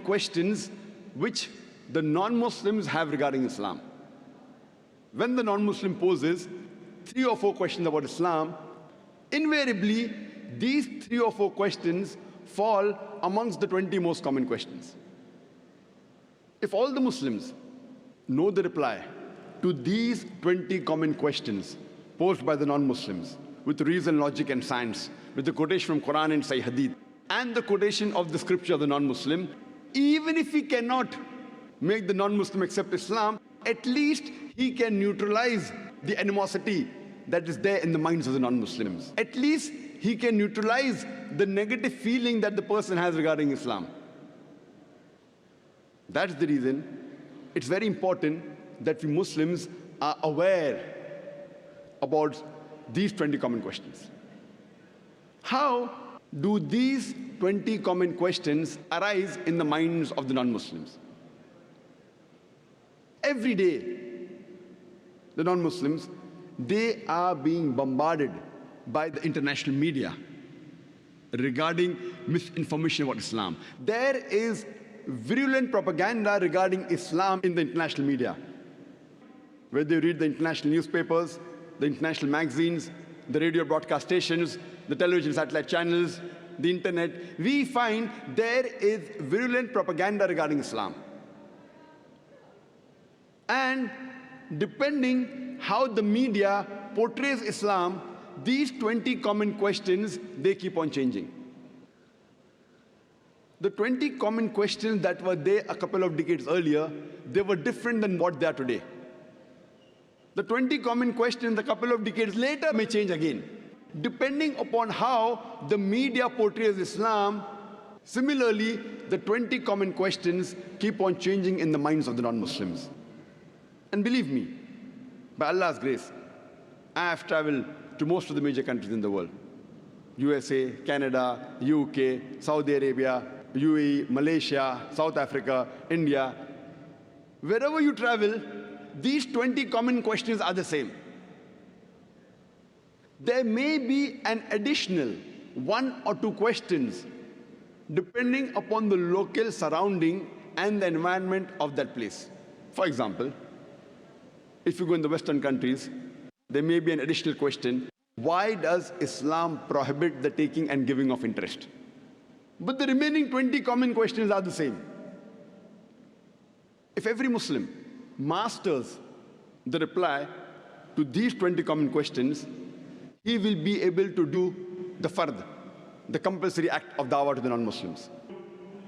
questions which the non-Muslims have regarding Islam. When the non-Muslim poses 3 or 4 questions about Islam, invariably these 3 or 4 questions fall amongst the 20 most common questions. If all the Muslims know the reply to these 20 common questions posed by the non-Muslims with reason, logic and science, with the quotation from Quran and Sahih Hadith, and the quotation of the scripture of the non-Muslim, even if he cannot make the non-Muslim accept Islam, at least he can neutralize the animosity that is there in the minds of the non-Muslims. At least he can neutralize the negative feeling that the person has regarding Islam. That's the reason it's very important that we Muslims are aware about these 20 common questions. How do these 20 common questions arise in the minds of the non-Muslims? Every day, the non-Muslims, they are being bombarded by the international media regarding misinformation about Islam. There is virulent propaganda regarding Islam in the international media. Whether you read the international newspapers, the international magazines, the radio broadcast stations, the television satellite channels, the internet, we find there is virulent propaganda regarding Islam. And depending how the media portrays Islam, these 20 common questions, they keep on changing. The 20 common questions that were there a couple of decades earlier, they were different than what they are today. The 20 common questions a couple of decades later may change again, depending upon how the media portrays Islam. Similarly, the 20 common questions keep on changing in the minds of the non-Muslims. And believe me, by Allah's grace, I have traveled to most of the major countries in the world. USA, Canada, UK, Saudi Arabia, UAE, Malaysia, South Africa, India. Wherever you travel, these 20 common questions are the same. There may be an additional 1 or 2 questions depending upon the local surrounding and the environment of that place. For example, if you go in the Western countries, there may be an additional question: why does Islam prohibit the taking and giving of interest? But the remaining 20 common questions are the same. If every Muslim masters the reply to these 20 common questions, he will be able to do the fard, the compulsory act of dawah to the non-Muslims.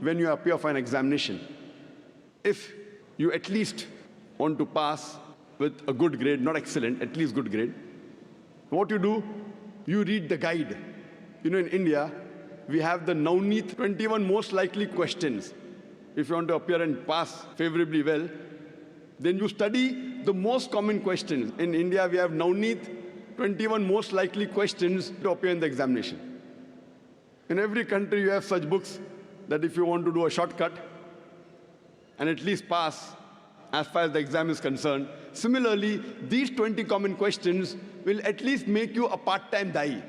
When you appear for an examination, if you at least want to pass with a good grade, not excellent, at least good grade, what you do, you read the guide. You know, in India, we have the Navneet 21 most likely questions. If you want to appear and pass favorably well, then you study the most common questions. In India, we have Navneet 21 most likely questions to appear in the examination. In every country, you have such books that if you want to do a shortcut and at least pass as far as the exam is concerned, similarly, these 20 common questions will at least make you a part-time da'i.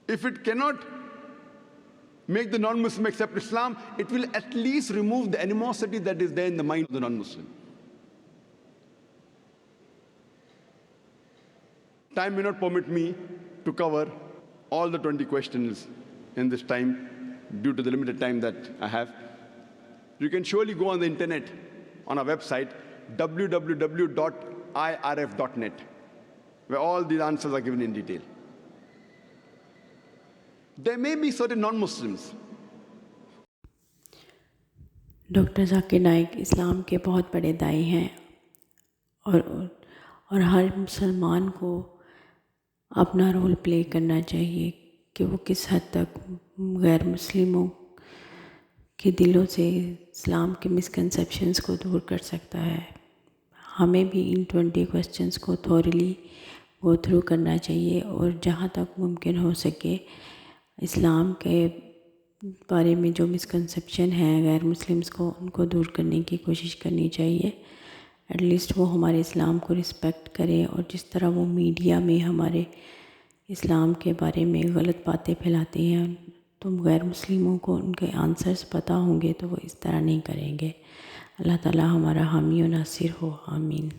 If it cannot make the non-Muslim accept Islam, it will at least remove the animosity that is there in the mind of the non-Muslim. Time may not permit me to cover all the 20 questions in this time due to the limited time that I have. You can surely go on the internet, on our website, www.irf.net, where all these answers are given in detail. There may be certain non-Muslims. Doctor Zakir Naik Islam के बहुत बड़े दाई हैं और हर मुसलमान को अपना role play करना चाहिए कि वो किस हद तक गैर मुस्लिमों के दिलों से इस्लाम के मिसकंसेप्शंस को दूर कर सकता है. हमें भी इन 20 क्वेश्चंस को थॉरली गो थ्रू करना चाहिए और जहाँ तक मुमकिन हो सके इस्लाम के बारे में जो मिसकंसेप्शन है गैर मुस्लिम्स को, उनको दूर करने की कोशिश करनी चाहिए. एटलीस्ट वो हमारे इस्लाम को रिस्पेक्ट करे और जिस तरह वो मीडिया में हमारे इस्लाम के बारे में गलत बातें फैलाते हैं तो गैर मुस्लिमों को उनके आंसर्स पता होंगे तो वो इस तरह नहीं करेंगे। अल्लाह ताला हमारा हामी और नासिर हो, आमीन।